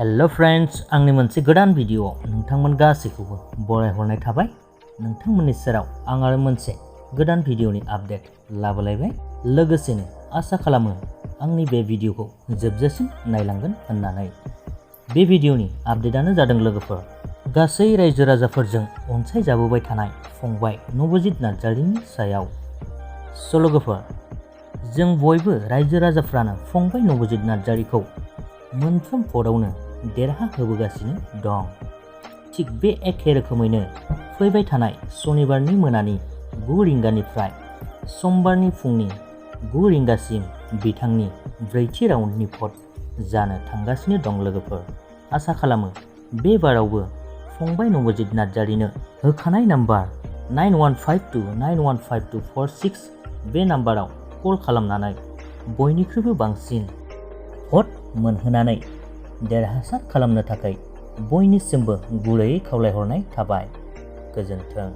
Hello friends, आंनि मोनसे गोदान भिडिअ नोंथांमोन गासैखौबो बरायहरनाय थाबाय। नोंथांमोननि सेराव आं आरो मोनसे गोदान भिडिअनि आपडेट लाबोलायबाय। लोगोसेनो आसा खालामो आंनि बे भिडिअखौ जोबजासिम नायलांगोन होननानै। बे भिडिअनि आपडेटआनो जादों लोगोफोर, गासै रायजो राजाफोरजों अनसायजाबोबाय थानाय फंबाय नबजित नार्जारीनि सायाव। लोगोफोर, जों बयबो रायजो राजाफ्रानो फंबाय नबजित नार्जारीखौ मोनफ्रोम भटआवनो देरहा होबोगासिनो दं। थिग बे एखे रोखोमैनो फैबाय थानाय सनिबारनि मोनानि 9 रिंगानिफ्राय समबारनि फुंनि 9 रिंगासिम बिथांनि ब्रैथि राउन्डनि भट जानो थांगासिनो दं। लोगोफोर, आसा खालामो बे बारावबो फंबाय नबजित नार्जारीनो होखानाय नाम्बार 9152915246 बे नाम्बाराव कल खालामनानै बयनिख्रुइबो बांसिन भट मोनहोनानै देरहासार खालामनो थाखाय बयनिसिमबो गुरैयै खावलायहरनाय थाबाय। गोजोन्थों।